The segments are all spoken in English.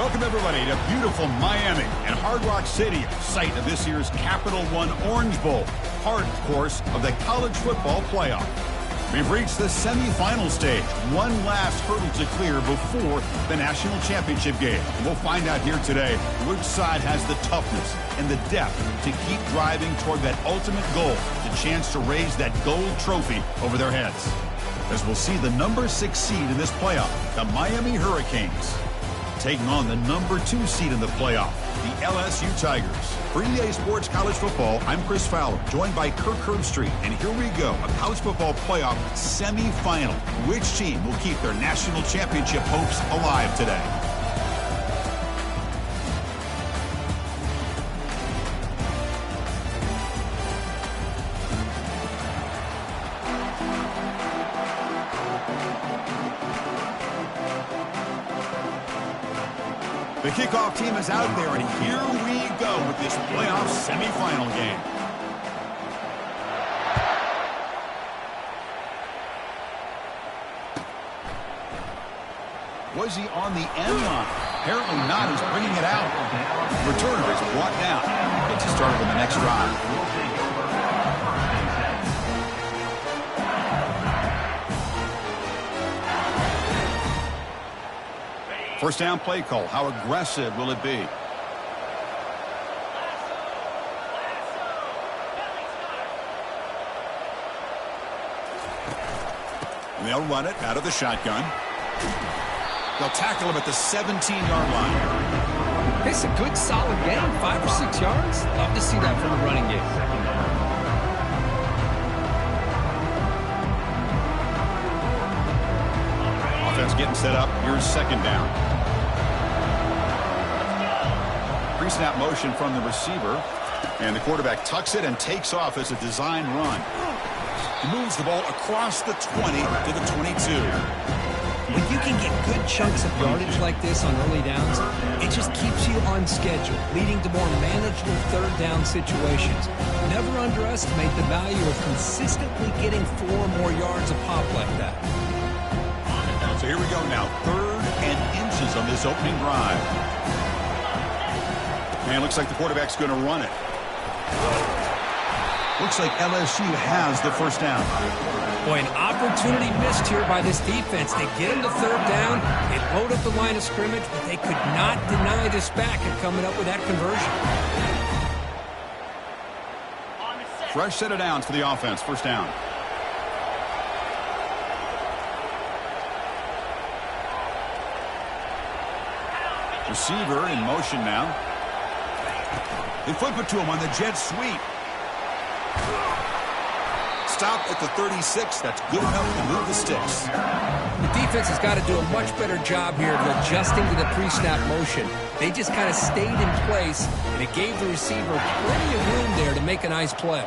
Welcome, everybody, to beautiful Miami and Hard Rock Stadium, site of this year's Capital One Orange Bowl, part, of course, of the college football playoff. We've reached the semifinal stage, one last hurdle to clear before the national championship game. We'll find out here today which side has the toughness and the depth to keep driving toward that ultimate goal, the chance to raise that gold trophy over their heads. As we'll see the number 6 seed in this playoff, the Miami Hurricanes, taking on the number 2 seed in the playoff, the LSU Tigers. For EA Sports College Football, I'm Chris Fowler, joined by Kirk Herbstreit. And here we go, a college football playoff semifinal. Which team will keep their national championship hopes alive today? The kickoff team is out there, and here we go with this playoff semifinal game. Was he on the end line? Apparently not. He's bringing it out. Returner is brought down. Gets you started on the next drive. First down play call. How aggressive will it be? And they'll run it out of the shotgun. They'll tackle him at the 17-yard line. It's a good, solid game. 5 or 6 yards. Love to see that from the running game. Offense getting set up. Here's second down. Pre-snap motion from the receiver. And the quarterback tucks it and takes off as a design run. He moves the ball across the 20 to the 22. When you can get good chunks of yardage like this on early downs, it just keeps you on schedule, leading to more manageable third down situations. Never underestimate the value of consistently getting 4 more yards a pop like that. So here we go now, 3rd and inches on this opening drive. And looks like the quarterback's going to run it. Looks like LSU has the first down. Boy, an opportunity missed here by this defense. They get him to 3rd down, they load up the line of scrimmage, but they could not deny this back and coming up with that conversion. Fresh set of downs for the offense, first down. Receiver in motion now. They flip it to him on the jet sweep. Stop at the 36. That's good enough to move the sticks. The defense has got to do a much better job here of adjusting to the pre-snap motion. They just kind of stayed in place, and it gave the receiver plenty of room there to make a nice play.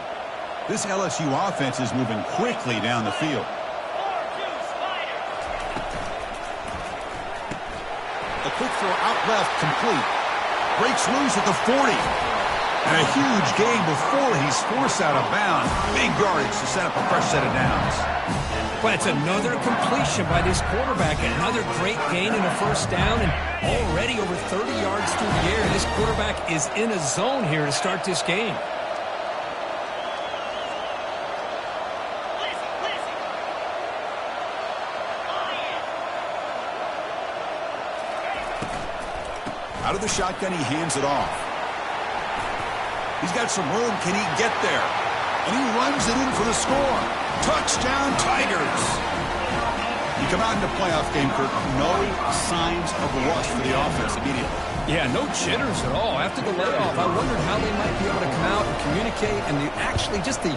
This LSU offense is moving quickly down the field. A quick throw out left, complete. Breaks loose at the 40. And a huge gain before he's forced out of bounds. Big yardage to set up a fresh set of downs. But it's another completion by this quarterback. Another great gain in a first down, and already over 30 yards through the air. This quarterback is in a zone here to start this game. Out of the shotgun, he hands it off. He's got some room. Can he get there? And he runs it in for the score. Touchdown, Tigers. You come out in the playoff game, Kirk, no signs of rust for the offense immediately. Yeah, no jitters at all. After the layoff, I wondered how they might be able to come out and communicate and actually just the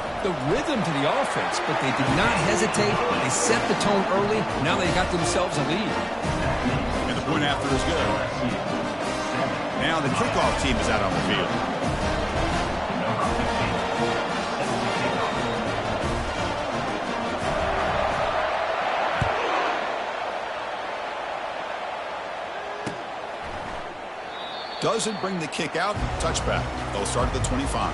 rhythm to the offense. But they did not hesitate. They set the tone early. Now they got themselves a lead. And the point after is good. Now the kickoff team is out on the field. Doesn't bring the kick out. Touchback. They'll start at the 25.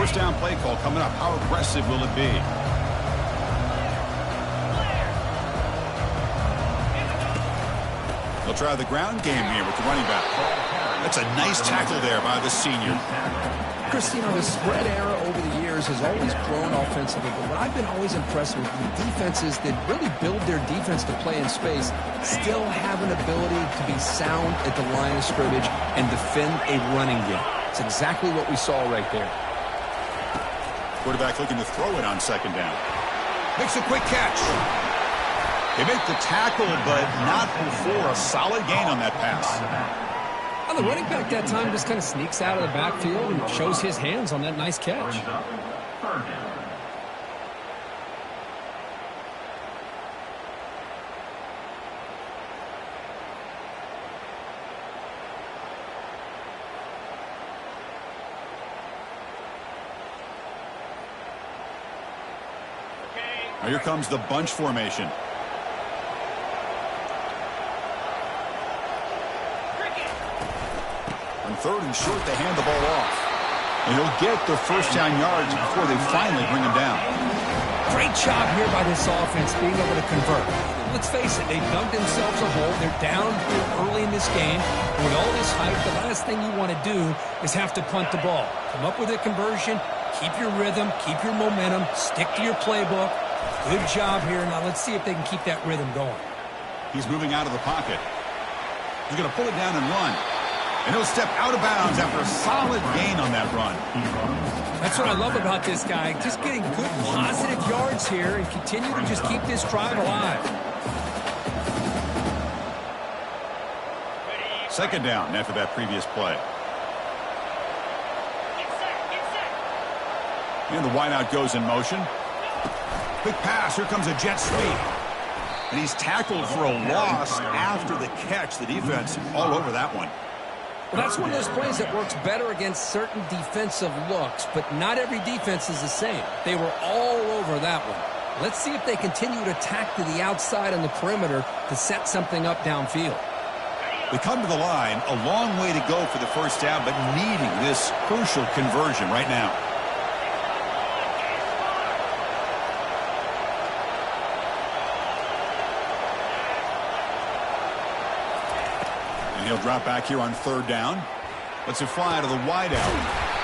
First down play call coming up. How aggressive will it be? They'll try the ground game here with the running back. That's a nice tackle there by the senior. Chris, the spread era over the years has always grown offensively, but what I've been always impressed with the defenses that really build their defense to play in space still have an ability to be sound at the line of scrimmage and defend a running game. It's exactly what we saw right there. Quarterback looking to throw it on second down. Makes a quick catch. They make the tackle, but not before a solid gain on that pass. Well, the running back that time just kind of sneaks out of the backfield and shows his hands on that nice catch. Now here comes the bunch formation. On third and short, they hand the ball off. And he'll get the first down yards before they finally bring him down. Great job here by this offense being able to convert. Let's face it, they dug themselves a hole. They're down here early in this game. And with all this hype, the last thing you want to do is have to punt the ball. Come up with a conversion, keep your rhythm, keep your momentum, stick to your playbook. Good job here. Now let's see if they can keep that rhythm going. He's moving out of the pocket. He's going to pull it down and run. And he'll step out of bounds after a solid gain on that run. That's what I love about this guy. Just getting good positive yards here and continue to just keep this drive alive. Second down after that previous play. And the wideout goes in motion. Quick pass. Here comes a jet sweep. And he's tackled for a loss after the catch. The defense all over that one. Well, that's one of those plays that works better against certain defensive looks, but not every defense is the same. They were all over that one. Let's see if they continue to tack to the outside on the perimeter to set something up downfield. We come to the line, a long way to go for the first down, but needing this crucial conversion right now. And he'll drop back here on third down. Lets it fly to the wideout.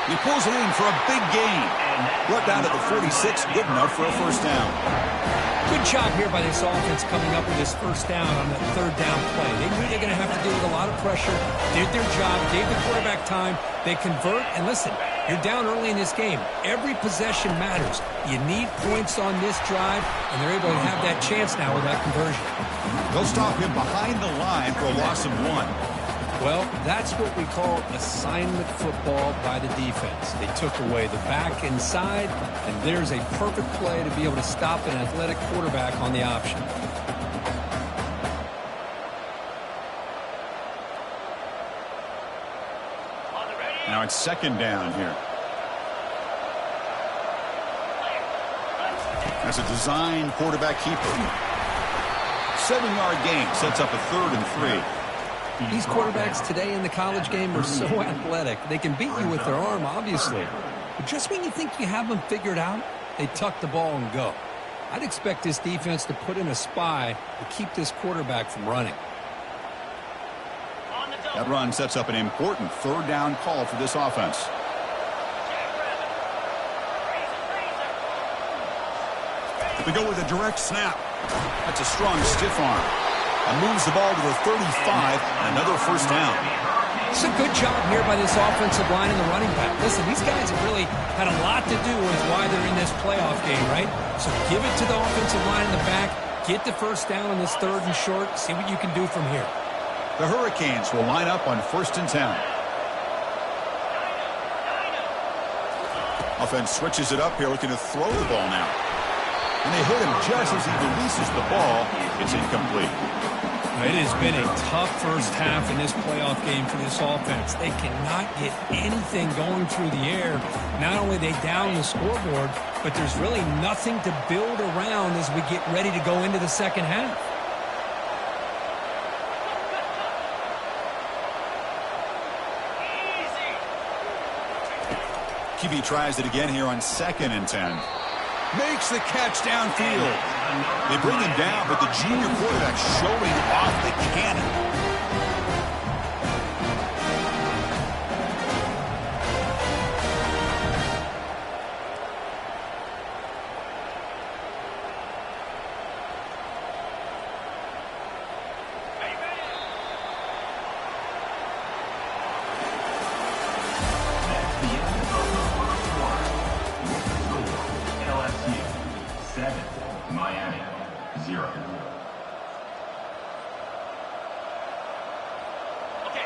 He pulls it in for a big gain. Brought down to the 46, good enough for a first down. Good job here by this offense coming up with this first down on that third down play. They knew they're going to have to deal with a lot of pressure, did their job, gave the quarterback time. They convert, and listen, you're down early in this game. Every possession matters. You need points on this drive, and they're able to have that chance now with that conversion. They'll stop him behind the line for a loss of 1. Well, that's what we call assignment football by the defense. They took away the back inside, and there's a perfect play to be able to stop an athletic quarterback on the option. Now it's second down here. That's a design quarterback keeper. 7-yard gain sets up a 3rd and 3. These quarterbacks today in the college game are so athletic. They can beat you with their arm, obviously. But just when you think you have them figured out, they tuck the ball and go. I'd expect this defense to put in a spy to keep this quarterback from running. That run sets up an important third down call for this offense. We go with a direct snap. That's a strong stiff arm. And moves the ball to the 35, and another first down. It's a good job here by this offensive line and the running back. Listen, these guys have really had a lot to do with why they're in this playoff game, right? So give it to the offensive line in the back, get the first down on this 3rd and short, see what you can do from here. The Hurricanes will line up on 1st and 10. Offense switches it up here, looking to throw the ball now. And they hit him just as he releases the ball. It's incomplete. It has been a tough first half in this playoff game for this offense. They cannot get anything going through the air. Not only are they down the scoreboard, but there's really nothing to build around as we get ready to go into the second half. QB tries it again here on 2nd and 10. Makes the catch downfield. They bring him down, but the junior quarterback showing off the cannon.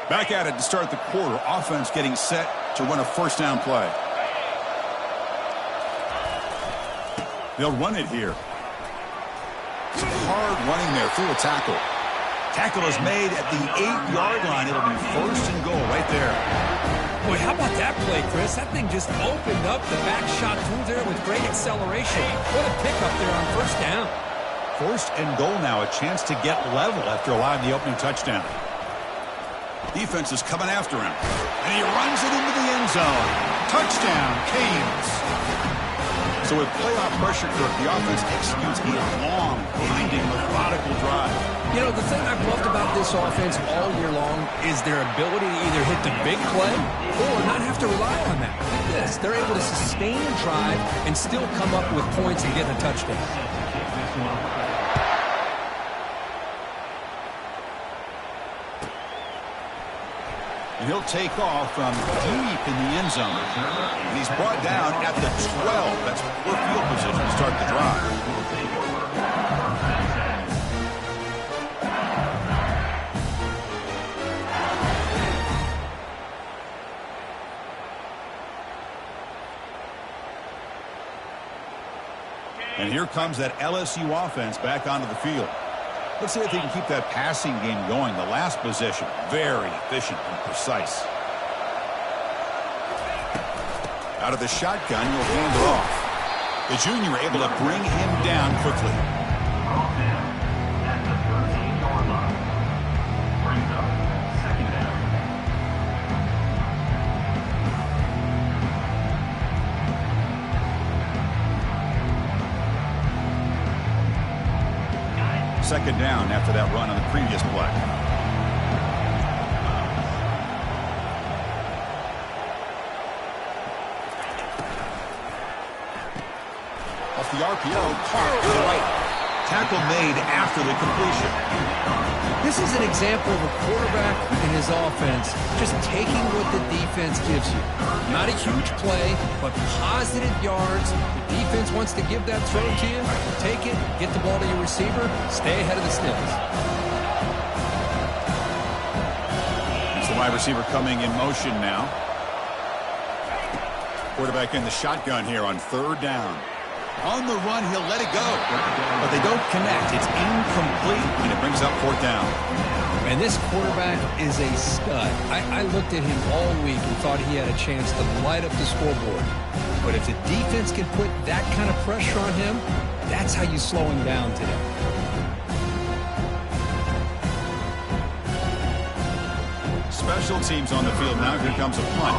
Back at it to start the quarter. Offense getting set to run a first down play. They'll run it here. Some hard running there through a tackle. Tackle is made at the 8-yard line. It'll be first and goal right there. Boy, how about that play, Chris? That thing just opened up the back shot through there with great acceleration. What a pickup there on first down. First and goal now. A chance to get level after allowing the opening touchdown. Defense is coming after him. And he runs it into the end zone. Touchdown, Canes. So with playoff pressure, Kirk, the offense executes a long, winding, methodical drive. You know, the thing I've loved about this offense all year long is their ability to either hit the big play or not have to rely on that. Look at this. They're able to sustain a drive and still come up with points and get a touchdown. And he'll take off from deep in the end zone. And he's brought down at the 12. That's poor field position to start the drive. And here comes that LSU offense back onto the field. Let's see if they can keep that passing game going. The last possession, very efficient and precise. Out of the shotgun, he'll hand it off. The junior able to bring him down quickly. At the 13-yard line. Brings up second down. Second down after that run on the previous play. Off the RPO, caught to the right. Tackle made after the completion. This is an example of a quarterback and his offense just taking what the defense gives you. Not a huge play, but positive yards. The defense wants to give that throw to you. Take it, get the ball to your receiver, stay ahead of the stills. It's the wide receiver coming in motion now. Quarterback in the shotgun here on third down. On the run, he'll let it go. But they don't connect. It's incomplete, and it brings up fourth down. And this quarterback is a stud. I looked at him all week and thought he had a chance to light up the scoreboard. But if the defense can put that kind of pressure on him, that's how you slow him down today. Special teams on the field now. Here comes a punt.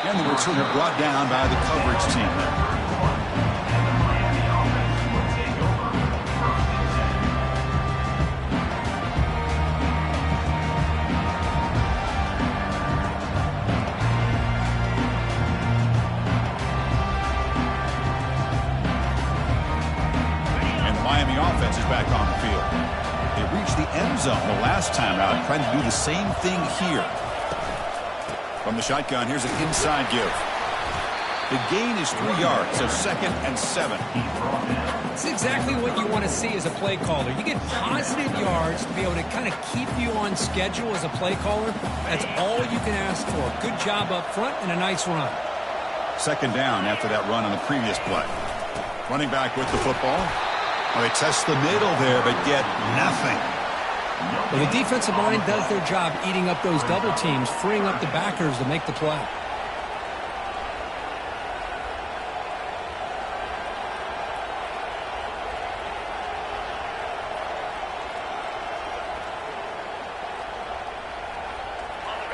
And the returner brought down by the coverage team. And the Miami offense is back on the field. They reached the end zone the last time out, trying to do the same thing here. From the shotgun, here's an inside give. The gain is 3 yards, so 2nd and 7. It's exactly what you want to see as a play caller. You get positive yards to be able to kind of keep you on schedule as a play caller. That's all you can ask for. Good job up front and a nice run. Second down after that run on the previous play. Running back with the football. Well, they test the middle there, but get nothing. Well, the defensive line does their job eating up those double teams, freeing up the backers to make the play.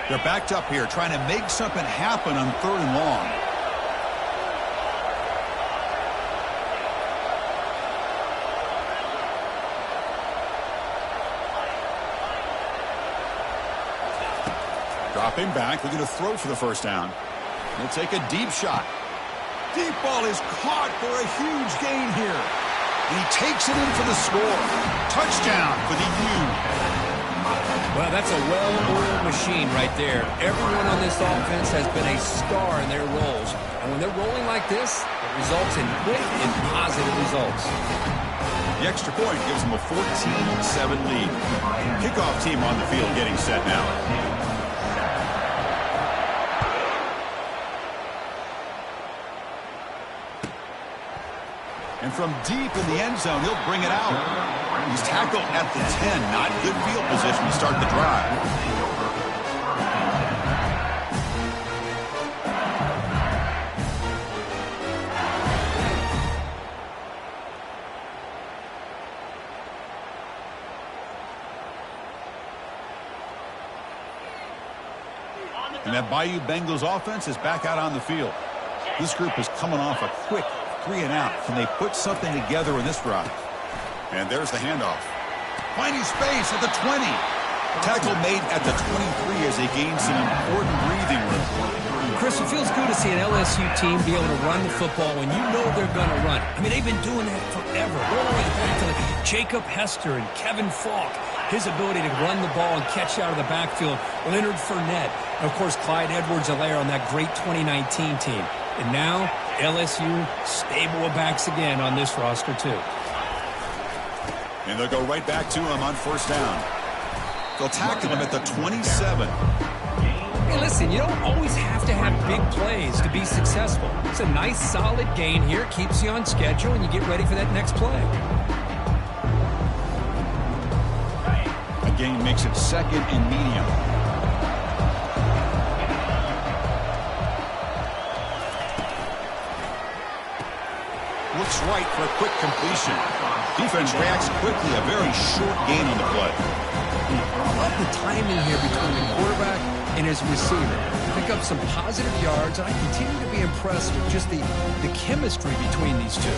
They're backed up here trying to make something happen on 3rd and long. Dropping back, looking to throw for the first down. He'll take a deep shot. Deep ball is caught for a huge gain here. And he takes it in for the score. Touchdown for the U. Well, that's a well-oiled machine right there. Everyone on this offense has been a star in their roles. And when they're rolling like this, it results in quick and positive results. The extra point gives them a 14-7 lead. Kickoff team on the field getting set now. And from deep in the end zone, he'll bring it out. He's tackled at the 10. Not good field position to start the drive. And that Bayou Bengals offense is back out on the field. This group is coming off a quick 3-and-out. Can they put something together in this drive? And there's the handoff. Finding space at the 20. Tackle made at the 23 as they gain some important breathing room. Chris, it feels good to see an LSU team be able to run the football when you know they're going to run. I mean, they've been doing that forever. All the way back to Jacob Hester and Kevin Falk. His ability to run the ball and catch out of the backfield. Leonard Fournette. And, of course, Clyde Edwards-Helaire on that great 2019 team. And now, LSU stable of backs again on this roster, too. And they'll go right back to him on first down. They'll tackle him at the 27. Hey, listen, you don't always have to have big plays to be successful. It's a nice, solid gain here. Keeps you on schedule, and you get ready for that next play. A gain makes it 2nd and medium. Looks right for a quick completion. Defense reacts quickly. A very short gain on the play. I love the timing here between the quarterback and his receiver. Pick up some positive yards, and I continue to be impressed with just the chemistry between these two.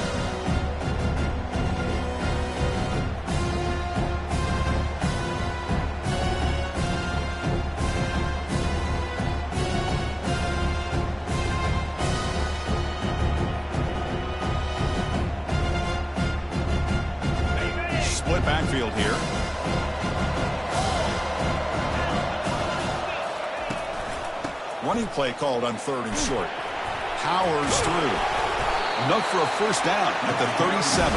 Backfield here. Running play called on 3rd and short. Powers through. Enough for a first down at the 37.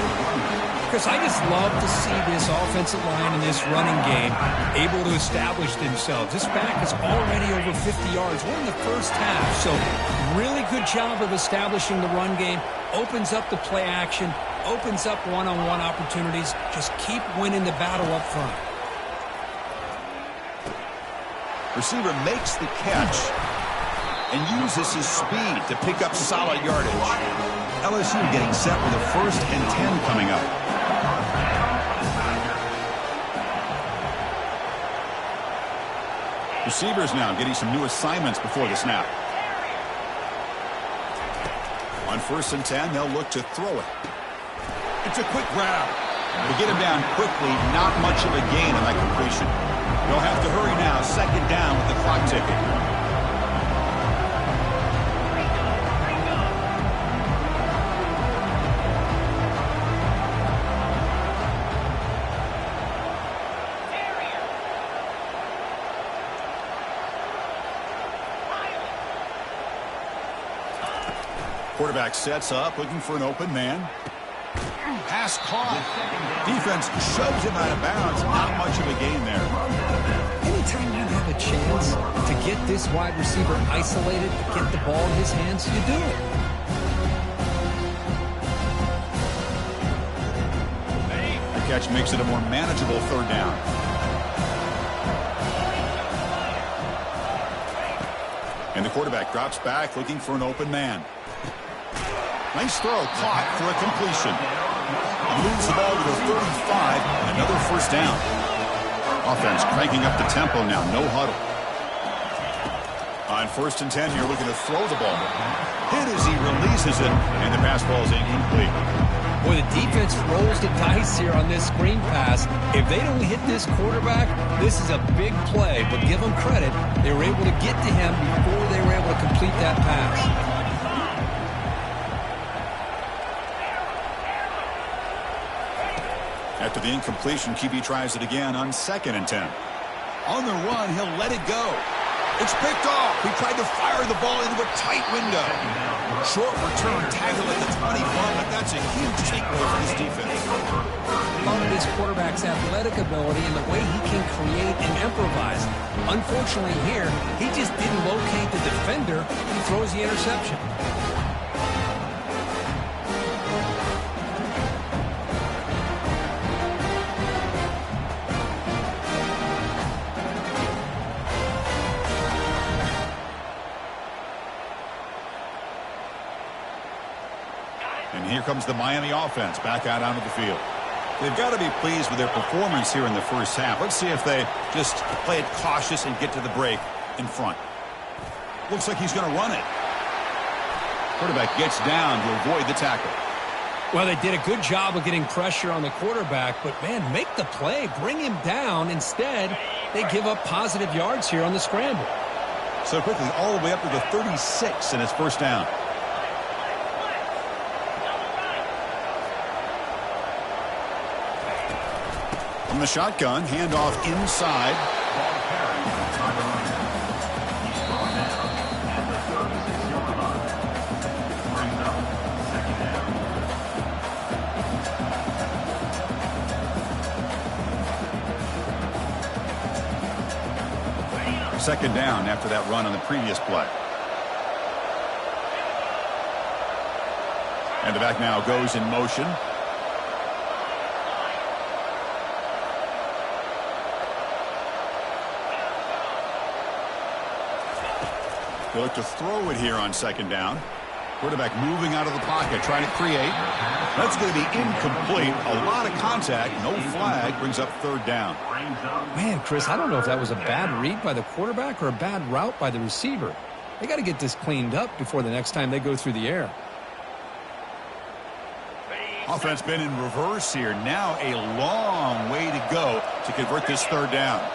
Chris, I just love to see this offensive line and this running game able to establish themselves. This back is already over 50 yards. We're in the first half, so really good job of establishing the run game. Opens up the play action. Opens up one-on-one opportunities. Just keep winning the battle up front. Receiver makes the catch and uses his speed to pick up solid yardage. LSU getting set with a 1st and 10 coming up. Receivers now getting some new assignments before the snap. On 1st and 10, they'll look to throw it. It's a quick grab. To get him down quickly, not much of a gain on that completion. They'll have to hurry now. 2nd down with the clock ticking. Quarterback sets up, looking for an open man. Pass caught. Defense shoves him out of bounds. Not much of a gain there. Anytime you have a chance to get this wide receiver isolated, get the ball in his hands, you do it. The catch makes it a more manageable 3rd down. And the quarterback drops back, looking for an open man. Nice throw, caught for a completion. Moves the ball to the 35, another first down. Offense cranking up the tempo now, no huddle. On 1st and 10, you're looking to throw the ball. Hit as he releases it, and the pass ball is incomplete. Boy, the defense rolls the dice here on this screen pass. If they don't hit this quarterback, this is a big play. But give them credit, they were able to get to him before they were able to complete that pass. After the incompletion, QB tries it again on 2nd and 10. On the run, he'll let it go. It's picked off. He tried to fire the ball into a tight window. Short return tackle at the 21, but that's a huge takeaway for this defense. Love this quarterback's athletic ability and the way he can create and improvise. Unfortunately here, he just didn't locate the defender and throws the interception. And here comes the Miami offense back out onto the field. They've got to be pleased with their performance here in the first half. Let's see if they just play it cautious and get to the break in front. Looks like he's going to run it. Quarterback gets down to avoid the tackle. Well, they did a good job of getting pressure on the quarterback, but, man, make the play. Bring him down. Instead, they give up positive yards here on the scramble. So quickly all the way up to the 36, and it's first down. From the shotgun, handoff inside. Second down after that run on the previous play. And the back now goes in motion. They look to throw it here on 2nd down. Quarterback moving out of the pocket, trying to create. That's going to be incomplete. A lot of contact. No flag. Brings up 3rd down. Man, Chris, I don't know if that was a bad read by the quarterback or a bad route by the receiver. They got to get this cleaned up before the next time they go through the air. Offense been in reverse here. Now a long way to go to convert this 3rd down.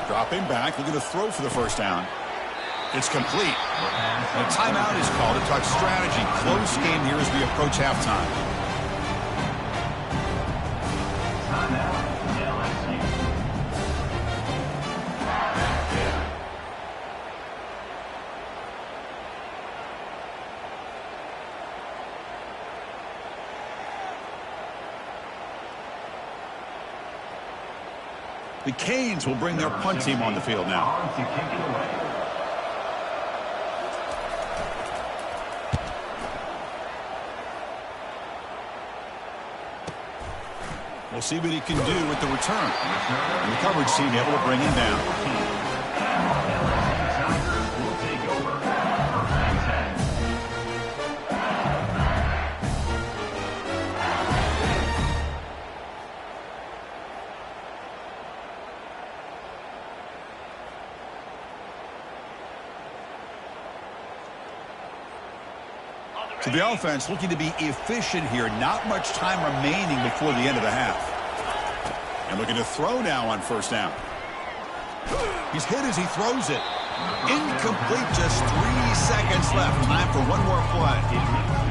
Dropping back, looking to throw for the first down. It's complete. And a timeout is called to talk strategy. Close game here as we approach halftime. The Canes will bring their punt team on the field now. We'll see what he can do with the return. And the coverage team able to bring him down. So the offense looking to be efficient here. Not much time remaining before the end of the half. And looking to throw now on 1st down. He's hit as he throws it. Incomplete, just 3 seconds left. Time for one more play.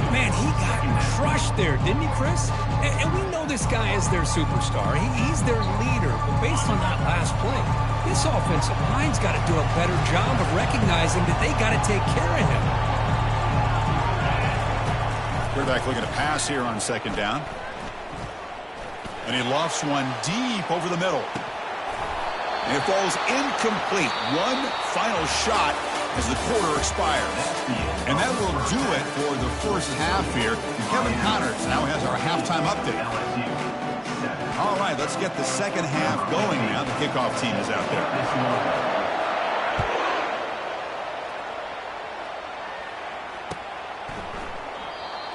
Man, he got crushed there, didn't he, Chris? And we know this guy is their superstar. He's their leader. But based on that last play, this offensive line's got to do a better job of recognizing that they got to take care of him. Quarterback looking to pass here on 2nd down. And he lofts one deep over the middle. And it falls incomplete. One final shot as the quarter expires. And that will do it for the first half here. Kevin Connors now has our halftime update. All right, let's get the second half going now. The kickoff team is out there.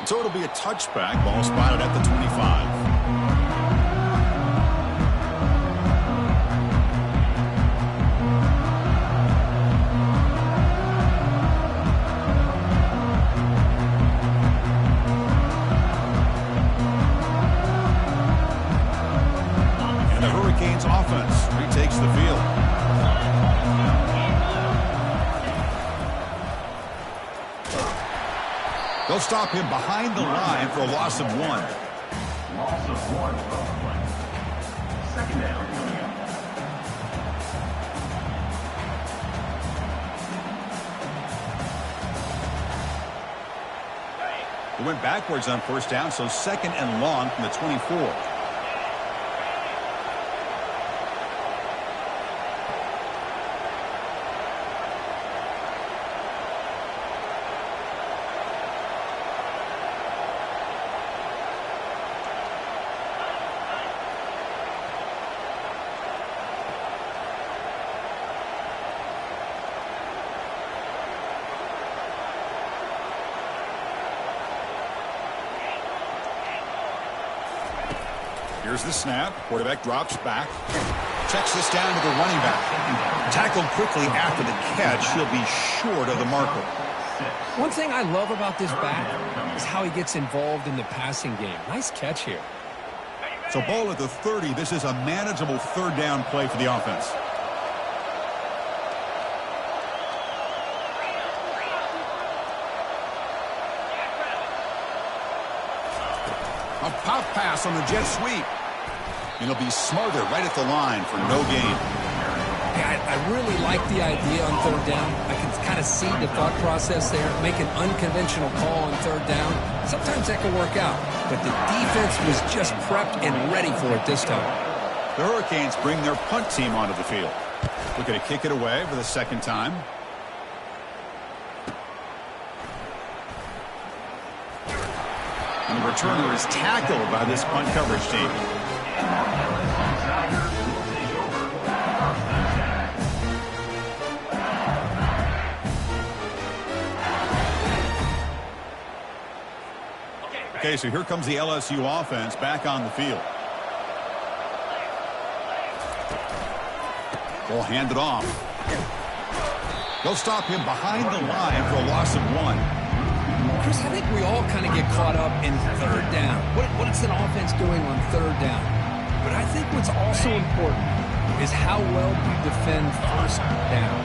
So it'll be a touchback. Ball spotted at the 25. Offense retakes the field. They'll stop him behind the line for a loss of 1. Loss of 1 on play. Second down coming up. He went backwards on first down, so second and long from the 24. Here's the snap. Quarterback drops back. Checks this down to the running back. Tackled quickly after the catch. He'll be short of the marker. One thing I love about this back is how he gets involved in the passing game. Nice catch here. So ball at the 30. This is a manageable third down play for the offense. A pop pass on the jet sweep. And he'll be smarter right at the line for no gain. I really like the idea on third down. I can kind of see the thought process there. Make an unconventional call on third down. Sometimes that can work out. But the defense was just prepped and ready for it this time. The Hurricanes bring their punt team onto the field. Looking to kick it away for the second time. And the returner is tackled by this punt coverage team. Okay, so here comes the LSU offense back on the field. Ball handed off. They'll stop him behind the line for a loss of 1. Chris, I think we all kind of get caught up in third down. What is an offense doing on third down? But I think what's also important is how well you defend first down.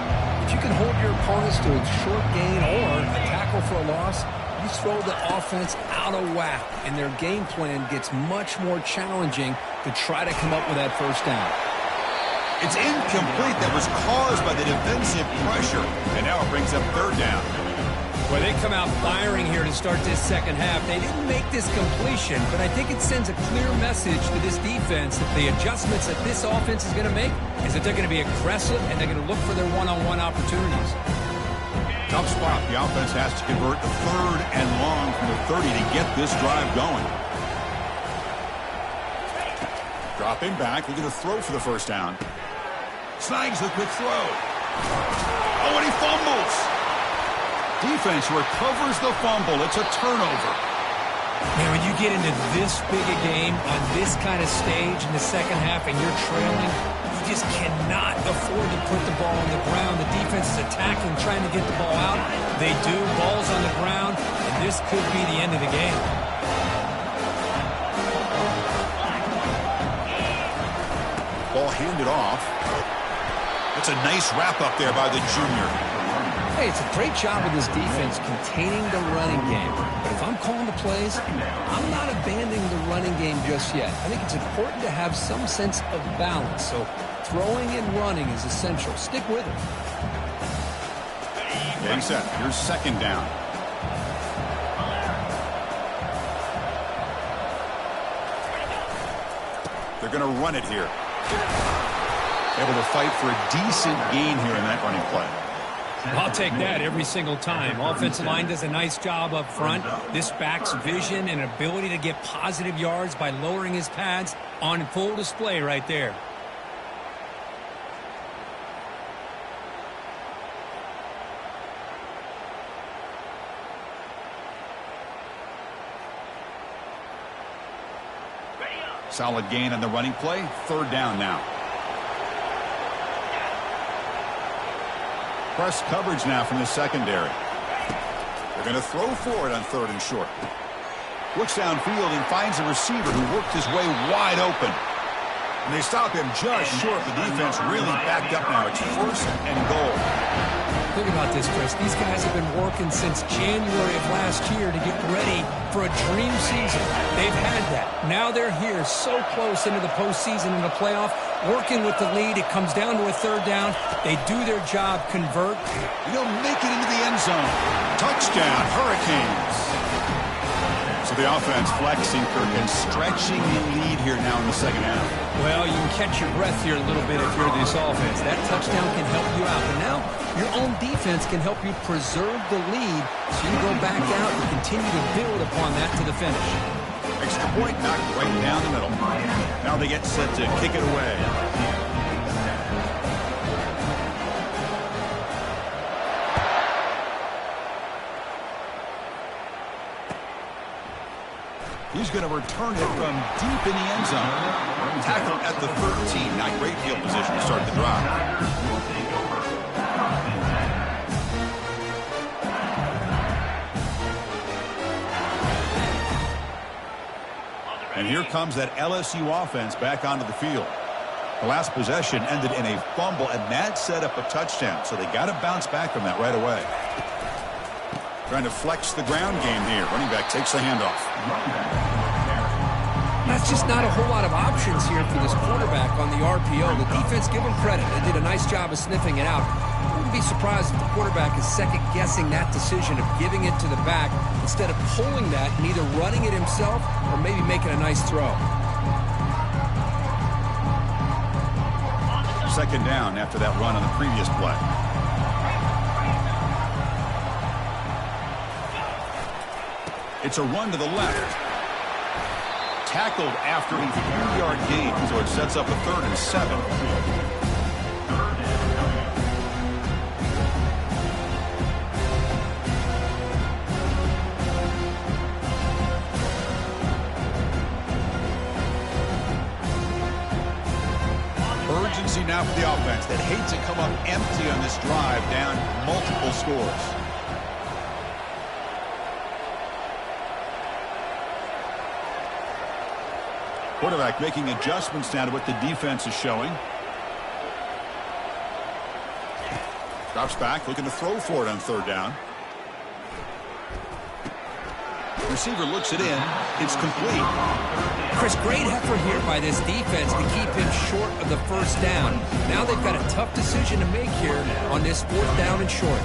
If you can hold your opponents to a short gain or a tackle for a loss, you throw the offense out of whack, and their game plan gets much more challenging to try to come up with that first down. It's incomplete. That was caused by the defensive pressure, and now it brings up third down. Well, they come out firing here to start this second half. They didn't make this completion, but I think it sends a clear message to this defense that the adjustments that this offense is going to make is that they're going to be aggressive and they're going to look for their one-on-one opportunities. Tough spot. The offense has to convert the third and long from the 30 to get this drive going. Dropping back, looking to throw for the first down. Snags the quick throw. Oh, and he fumbles. Defense recovers the fumble. It's a turnover. Man, when you get into this big a game on this kind of stage in the second half and you're trailing, you just cannot afford to put the ball on the ground. The defense is attacking, trying to get the ball out. They do. Ball's on the ground, and this could be the end of the game. Ball handed off. That's a nice wrap up there by the junior. Hey, it's a great job of this defense containing the running game. But if I'm calling the plays, I'm not abandoning the running game just yet. I think it's important to have some sense of balance. So throwing and running is essential. Stick with it. Getting set. Here's second down. They're going to run it here. Able to fight for a decent gain here in that running play. I'll take that every single time. Offensive line does a nice job up front. This back's vision and ability to get positive yards by lowering his pads on full display right there. Solid gain on the running play. Third down now. Press coverage now from the secondary. They're going to throw for it on third and short. Looks downfield and finds a receiver who worked his way wide open. And they stop him just short. The defense really backed up now. It's first and goal. Think about this, Chris. These guys have been working since January of last year to get ready for a dream season. They've had that. Now they're here so close into the postseason and the playoff, working with the lead. It comes down to a third down. They do their job, convert. They'll make it into the end zone. Touchdown, Hurricanes. So the offense flexing, Kirk, and stretching the lead here now in the second half. Well, you can catch your breath here a little bit if you're this offense. That touchdown can help you out. But now your own defense can help you preserve the lead so you go back out and continue to build upon that to the finish. Extra point knocked right down the middle. Now they get set to kick it away. He's going to return it from deep in the end zone. Tackle at the 13. Not great field position to start the drive. And here comes that LSU offense back onto the field. The last possession ended in a fumble, and that set up a touchdown. So they got to bounce back from that right away. Trying to flex the ground game here. Running back takes the handoff. That's just not a whole lot of options here for this quarterback on the RPO. The defense, give them credit. They did a nice job of sniffing it out. I wouldn't be surprised if the quarterback is second-guessing that decision of giving it to the back instead of pulling that and either running it himself or maybe making a nice throw. Second down after that run on the previous play. It's a run to the left. Tackled after a 3-yard gain, so it sets up a 3rd and 7. Urgency now for the offense that hates to come up empty on this drive, down multiple scores. Quarterback making adjustments now to what the defense is showing. Drops back, looking to throw for it on third down. Receiver looks it in. It's complete. Chris, great effort here by this defense to keep him short of the first down. Now they've got a tough decision to make here on this 4th down and short.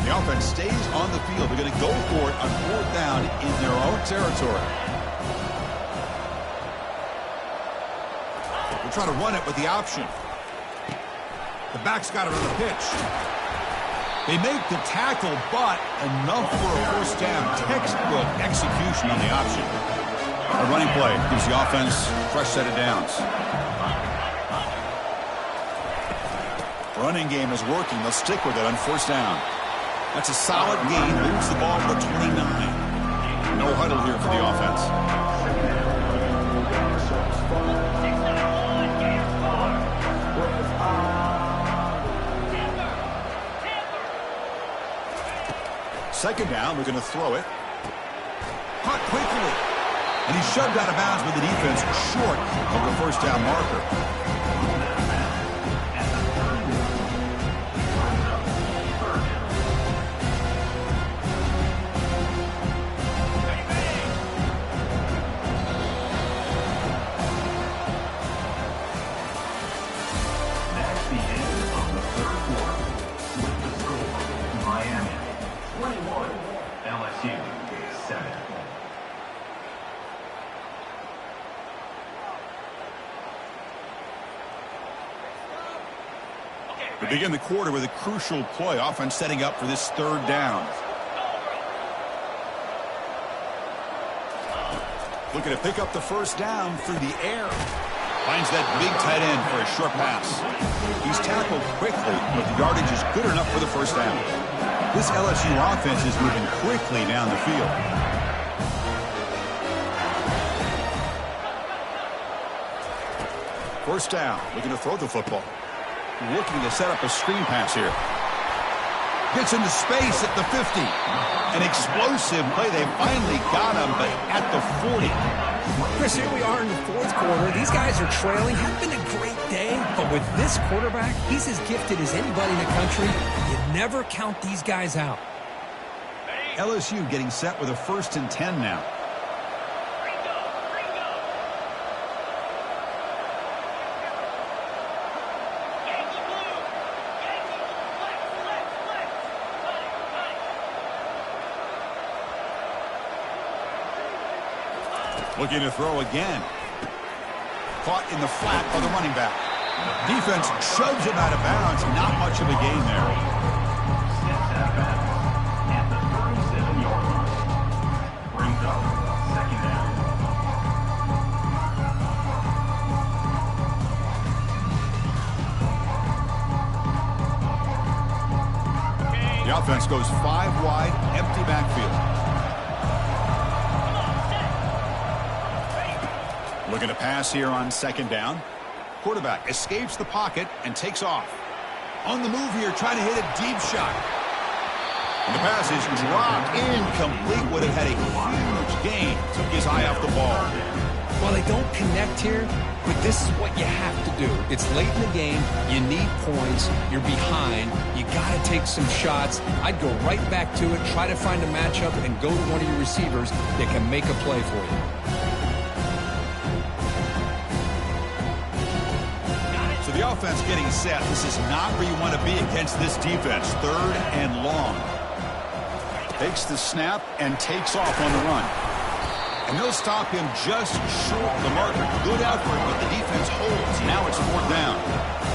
The offense stays on the field. They're going to go for it on 4th down in their own territory. They're trying to run it with the option. The back's got it on the pitch. They make the tackle, but enough for a first down. Textbook execution on the option. A running play gives the offense a fresh set of downs. Running game is working. They'll stick with it on 1st down. That's a solid gain. Moves the ball to the 29. No huddle here for the offense. Second down, we're going to throw it. Caught quickly. And he's shoved out of bounds with the defense short of the first down marker. We begin the quarter with a crucial play. Offense setting up for this 3rd down. Looking to pick up the first down through the air. Finds that big tight end for a short pass. He's tackled quickly, but the yardage is good enough for the first down. This LSU offense is moving quickly down the field. First down, looking to throw the football. Looking to set up a screen pass here. Gets into space at the 50. An explosive play. They finally got him, but at the 40. Chris, here we are in the fourth quarter. These guys are trailing. Hasn't been a great day, but with this quarterback, he's as gifted as anybody in the country. You never count these guys out. LSU getting set with a 1st and 10 now. Looking to throw again. Caught in the flat by the running back. Defense shoves him out of bounds. Not much of a gain there. Steps out of bounds at the 37-yard line. Brings up 2nd down. The offense goes 5 wide, empty backfield. Looking to pass here on 2nd down. Quarterback escapes the pocket and takes off. On the move here, trying to hit a deep shot. And the pass is dropped incomplete. Would have had a huge gain. Took his eye off the ball. Well, they don't connect here, but this is what you have to do. It's late in the game. You need points. You're behind. You got to take some shots. I'd go right back to it, try to find a matchup, and go to one of your receivers that can make a play for you. So the offense getting set. This is not where you want to be against this defense. 3rd and long. Takes the snap and takes off on the run. And they'll stop him just short of the marker. Good effort, but the defense holds. Now it's 4th down.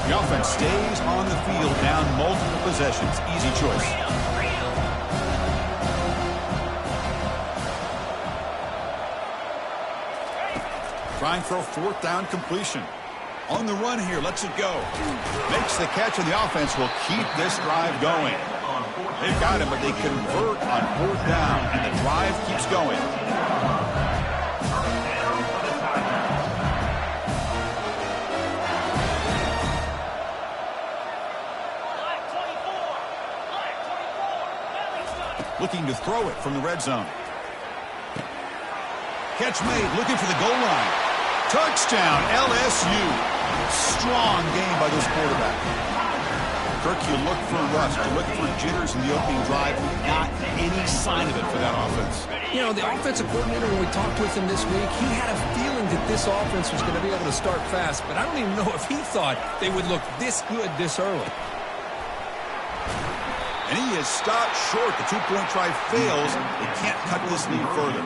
The offense stays on the field, down multiple possessions. Easy choice. Trying for a 4th down completion. On the run here, lets it go. Makes the catch, and the offense will keep this drive going. They've got him, but they convert on 4th down, and the drive keeps going. Looking to throw it from the red zone. Catch made, looking for the goal line. Touchdown, LSU. Strong game by this quarterback. Kirk, you look for rust, you look for jitters in the opening drive. Not any sign of it for that offense. You know, the offensive coordinator, when we talked with him this week, he had a feeling that this offense was going to be able to start fast, but I don't even know if he thought they would look this good this early. And he is stopped short. The 2-point try fails. They can't cut this lead further.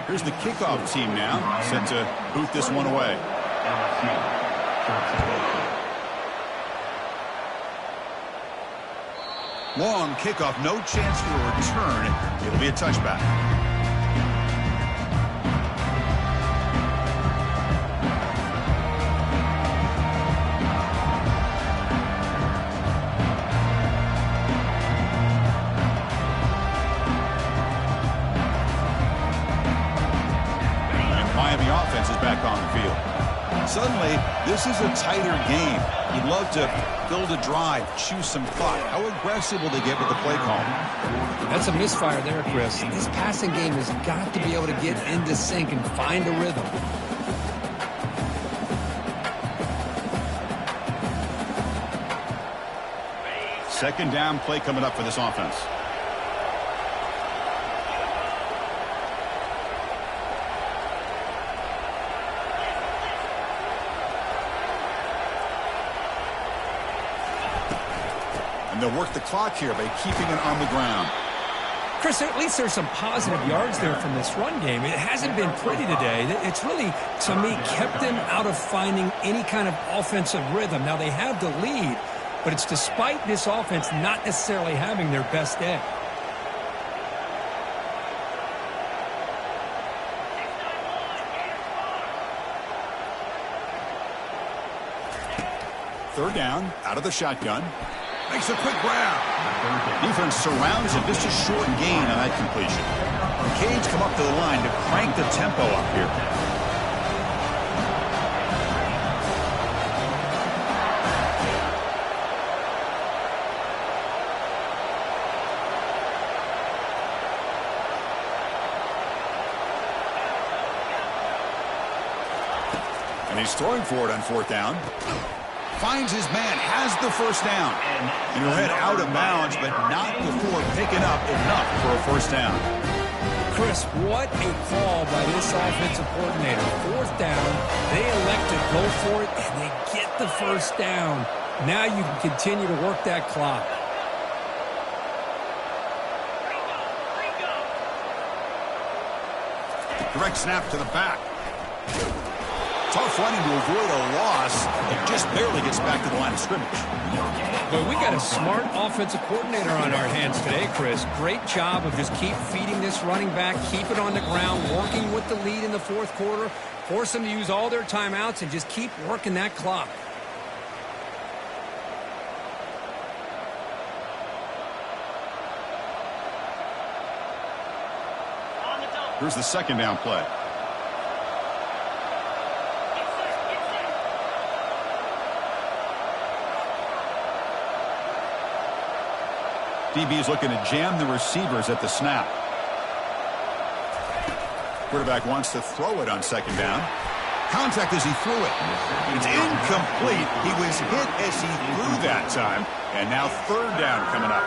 Here's the kickoff team now, set to boot this one away. Long kickoff, no chance for a return. It'll be a touchback. Offense is back on the field. Suddenly, this is a tighter game. You'd love to build a drive, choose some clock. How aggressive will they get with the play call? That's a misfire there, Chris. This passing game has got to be able to get into sync and find a rhythm. Second down play coming up for this offense. They'll work the clock here by keeping it on the ground. Chris, at least there's some positive yards there from this run game. It hasn't been pretty today. It's really, to me, kept them out of finding any kind of offensive rhythm. Now, they have the lead, but it's despite this offense not necessarily having their best day. Third down, out of the shotgun. Makes a quick grab. Defense surrounds him. Just a short gain on that completion. The Canes come up to the line to crank the tempo up here. And he's throwing for it on 4th down. Finds his man, has the first down. And he'll head out of bounds, but not before picking up enough for a first down. Chris, what a call by this offensive coordinator. 4th down, they elect to go for it, and they get the first down. Now you can continue to work that clock. Direct snap to the back. Tough running to avoid a loss. It just barely gets back to the line of scrimmage. But we got a smart offensive coordinator on our hands today, Chris. Great job of just keep feeding this running back, keep it on the ground, working with the lead in the 4th quarter, force them to use all their timeouts, and just keep working that clock. Here's the 2nd down play. DB is looking to jam the receivers at the snap. Quarterback wants to throw it on 2nd down. Contact as he threw it. It's incomplete. He was hit as he threw that time. And now 3rd down coming up.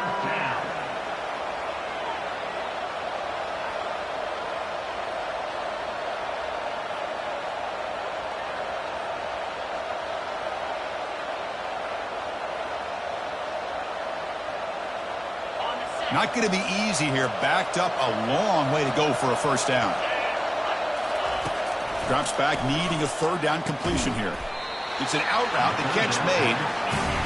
Not going to be easy here. Backed up a long way to go for a first down. Drops back, needing a 3rd down completion here. It's an out route. The catch made.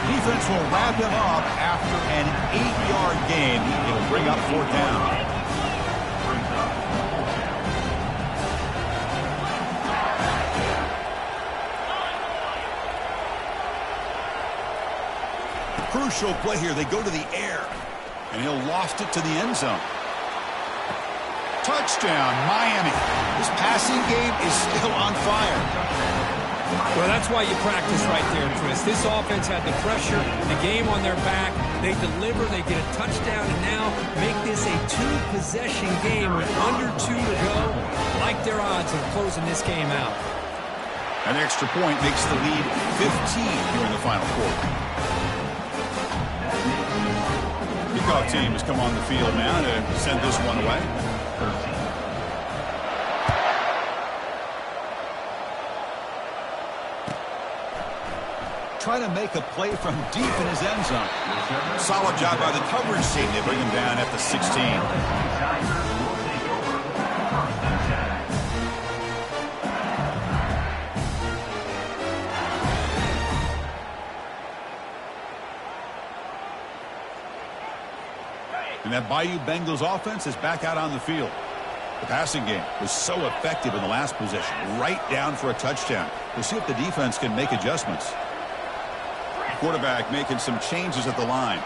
Defense will wrap him up after an 8-yard gain. It'll bring up 4th down. Crucial play here. They go to the air. And he'll lost it to the end zone. Touchdown, Miami. This passing game is still on fire. Well, that's why you practice right there, Chris. This offense had the pressure, the game on their back. They deliver, they get a touchdown, and now make this a 2-possession game with under 2 to go. Like their odds of closing this game out. An extra point makes the lead 15 here in the final quarter. Kickoff team has come on the field now to send this one away. Trying to make a play from deep in his end zone. Solid job by the coverage team. They bring him down at the 16. And that Bayou Bengals offense is back out on the field. The passing game was so effective in the last possession, right down for a touchdown. We'll see if the defense can make adjustments. The quarterback making some changes at the line.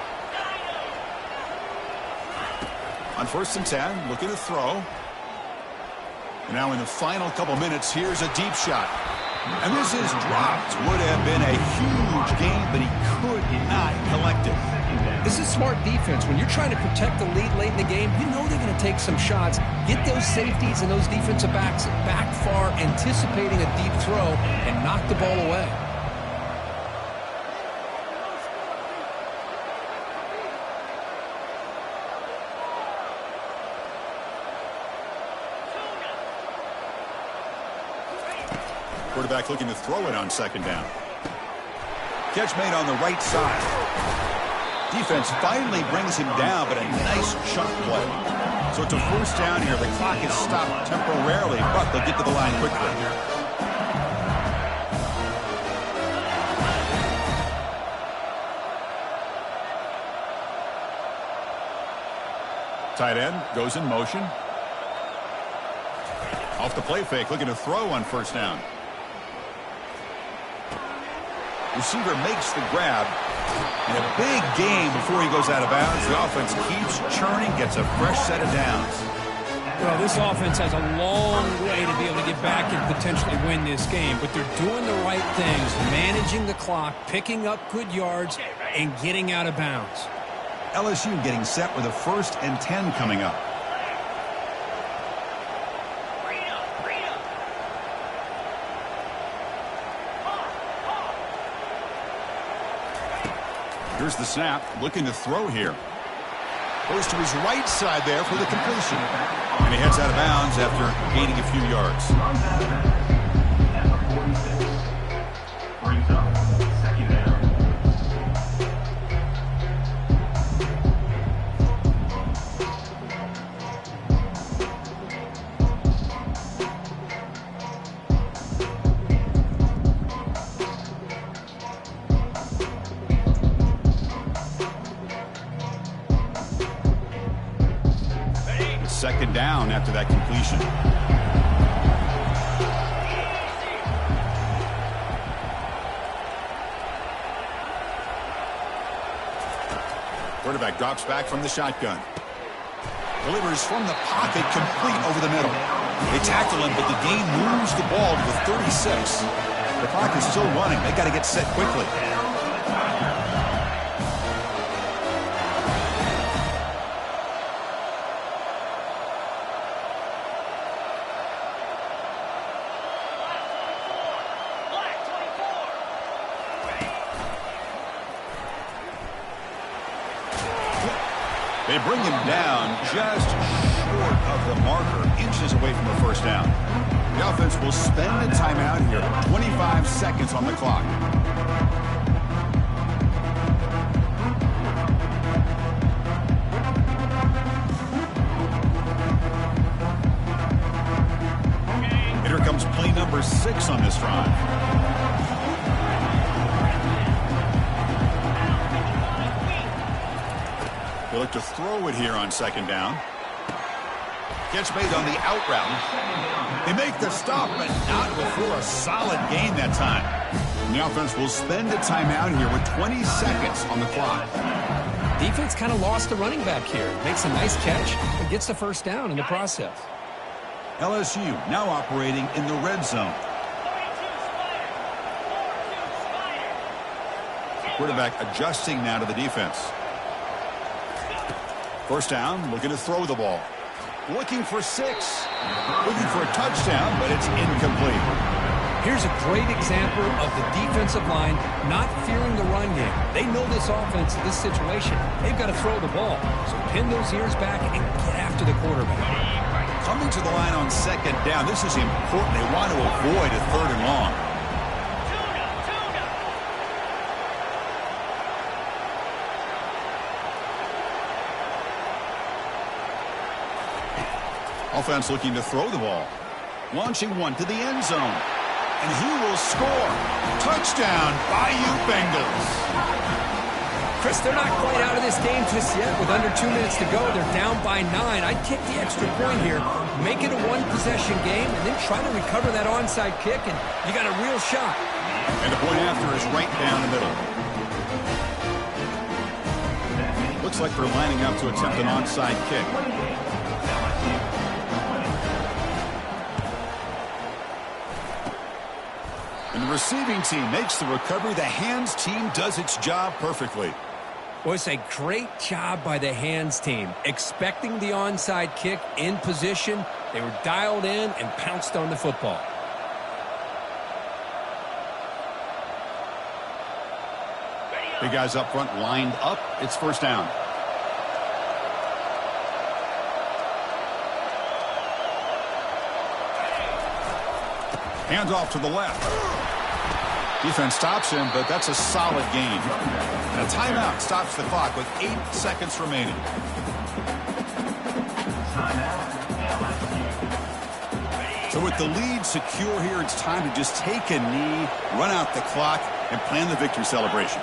On 1st and 10, looking to throw. And now in the final couple minutes, here's a deep shot. And this is dropped. Would have been a huge game, but he could not collect it. This is smart defense. When you're trying to protect the lead late in the game, you know they're going to take some shots. Get those safeties and those defensive backs back far, anticipating a deep throw, and knock the ball away. Quarterback looking to throw it on 2nd down. Catch made on the right side. Defense finally brings him down, but a nice chunk play. So it's a first down here. The clock is stopped temporarily, but they'll get to the line quickly. Tight end goes in motion. Off the play fake, looking to throw on 1st down. Receiver makes the grab. And a big gain before he goes out of bounds. The offense keeps churning, gets a fresh set of downs. Well, this offense has a long way to be able to get back and potentially win this game, but they're doing the right things, managing the clock, picking up good yards, and getting out of bounds. LSU getting set with a 1st and 10 coming up. Here's the snap, looking to throw here. Goes to his right side there for the completion. And he heads out of bounds after gaining a few yards. At the 46. Brings up 2nd down. Second down after that completion. Quarterback drops back from the shotgun. Delivers from the pocket, complete over the middle. They tackle him, but the gain moves the ball to the 36. The clock is still running. They got to get set quickly. They bring him down just short of the marker, inches away from a 1st down. The offense will spend a timeout here, 25 seconds on the clock. And here comes play number 6 on this drive. They look to throw it here on 2nd down. Gets made on the out route. They make the stop, but not before a solid gain that time. And the offense will spend a timeout here with 20 seconds on the clock. Defense kind of lost the running back here. Makes a nice catch, but gets the 1st down in the process. LSU now operating in the red zone. Quarterback adjusting now to the defense. 1st down, looking to throw the ball. Looking for 6. Looking for a touchdown, but it's incomplete. Here's a great example of the defensive line not fearing the run game. They know this offense, this situation. They've got to throw the ball. So pin those ears back and get after the quarterback. Coming to the line on 2nd down, this is important. They want to avoid a 3rd and long. Offense looking to throw the ball. Launching one to the end zone. And he will score. Touchdown, Bayou Bengals. Chris, they're not quite out of this game just yet. With under 2 minutes to go, they're down by 9. I'd kick the extra point here, make it a 1-possession game, and then try to recover that onside kick, and you got a real shot. And the point after is right down the middle. Looks like they're lining up to attempt an onside kick. And the receiving team makes the recovery. The hands team does its job perfectly. Well, it's a great job by the hands team. Expecting the onside kick in position, they were dialed in and pounced on the football. Big guys up front lined up. It's 1st down. Hands off to the left. Defense stops him, but that's a solid gain. And a timeout stops the clock with 8 seconds remaining. So with the lead secure here, it's time to just take a knee, run out the clock, and plan the victory celebration.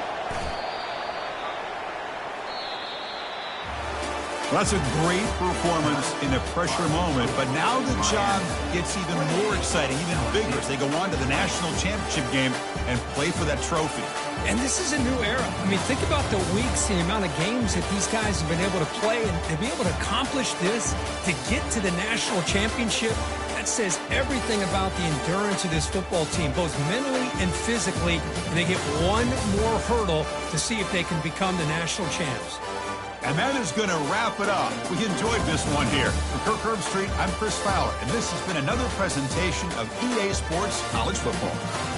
Well, that's a great performance in a pressure moment, but now the job gets even more exciting, even bigger as they go on to the national championship game and play for that trophy. And this is a new era. I mean, think about the weeks, the amount of games that these guys have been able to play, and to be able to accomplish this, to get to the national championship, that says everything about the endurance of this football team, both mentally and physically. And they get one more hurdle to see if they can become the national champs. And that is going to wrap it up. We enjoyed this one here. For Kirk Herbstreit, I'm Chris Fowler, and this has been another presentation of EA Sports College Football.